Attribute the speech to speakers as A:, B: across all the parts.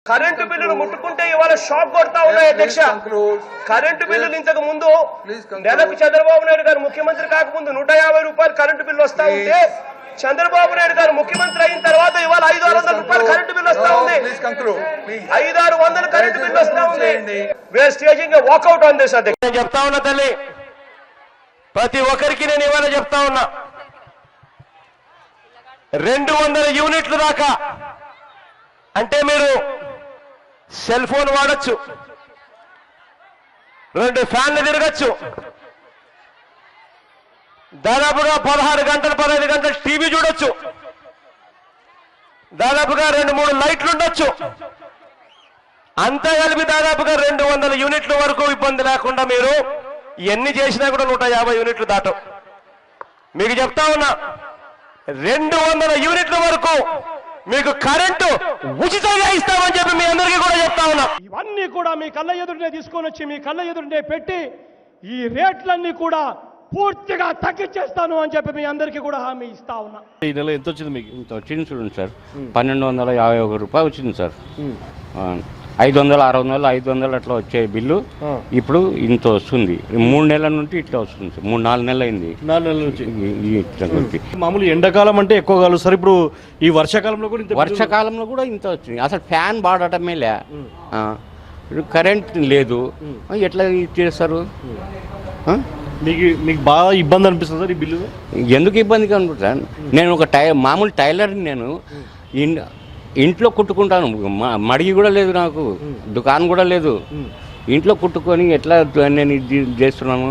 A: Current బిల్లులు ముట్టుకుంటే ఇవాళ షాక్ కొడతా ఉన్నాయి అధ్యక్ష. కరెంటు బిల్లులు ఇంతకు ముందు నెలకు చంద్రబాబు నాయుడు గారు ముఖ్యమంత్రి కాకముందు 150 రూపాయలు కరెంటు బిల్లు వస్తా ఉంటే చంద్రబాబు నాయుడు గారు ముఖ్యమంత్రి అయిన తర్వాత ఇవాళ 500-600 రూపాయలు కరెంటు బిల్లు వస్తా ఉంది. 500-600 కరెంటు బిల్లు వస్తా ఉంది. వేస్టేజింగ్ వాకౌట్ ఆన్ దిస్ అధ్యక్ష. నేను చెప్తా ఉన్నా తల్లి, ప్రతి ఒక్కరికి నేను ఇవాళ చెప్తా ఉన్నా, 200 యూనిట్లు దాకా అంటే మీరు సెల్ ఫోన్ వాడచ్చు, 2 ఫ్యాన్లు తిరగచ్చు, దాదాపుగా 16 గంటలు 15 గంటలు టీవీ చూడొచ్చు, దాదాపుగా 2-3 లైట్లు ఉండొచ్చు. అంతా కలిపి దాదాపుగా 200 యూనిట్ల వరకు ఇబ్బంది లేకుండా మీరు ఎన్ని చేసినా కూడా 150 యూనిట్లు దాటం. మీకు చెప్తా ఉన్నా, 200 యూనిట్ల వరకు మీకు కరెంటు ఉచితంగా ఇస్తామని చెప్పి మీ అందరికీ కూడా చెప్తా ఉన్నా.
B: ఇవన్నీ కూడా మీ కళ్ళ ఎదురునే తీసుకొని వచ్చి మీ కళ్ళ ఎదురునే పెట్టి ఈ రేట్లన్నీ కూడా పూర్తిగా తగ్గించేస్తాను అని చెప్పి మీ అందరికీ కూడా హామీ ఇస్తా ఉన్నా.
C: ఈ నెల ఎంత వచ్చింది మీకు? ఇంత వచ్చింది చూడండి సార్, 1251 రూపాయలు వచ్చింది సార్. 500, 600, 500 అట్లా వచ్చే బిల్లు ఇప్పుడు ఇంత వస్తుంది. 3 నెలల నుండి ఇట్లా వస్తుంది సార్. 3-4 నెలలు అయింది.
D: 4 నెలల నుంచి మామూలు ఎండాకాలం అంటే ఎక్కువ కలుస్తారు. ఇప్పుడు ఈ వర్షాకాలంలో కూడా ఇంత వచ్చింది. అసలు ఫ్యాన్ వాడటమే లే, కరెంట్ లేదు, ఎట్లా చేస్తారు? మీకు బాగా ఇబ్బంది అనిపిస్తుంది సార్ ఈ బిల్లు?
C: ఎందుకు ఇబ్బందిగా అనుకుంటాను? నేను ఒక మామూలు టైలర్ని. నేను ఇంట్లో కుట్టుకుంటాను, మడిగి కూడా లేదు నాకు, దుకాణం కూడా లేదు. ఇంట్లో కుట్టుకొని ఎట్లా నేను ఇది చేస్తున్నాను?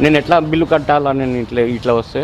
C: నేను ఎట్లా బిల్లు కట్టాలా? నేను ఇట్లా వస్తే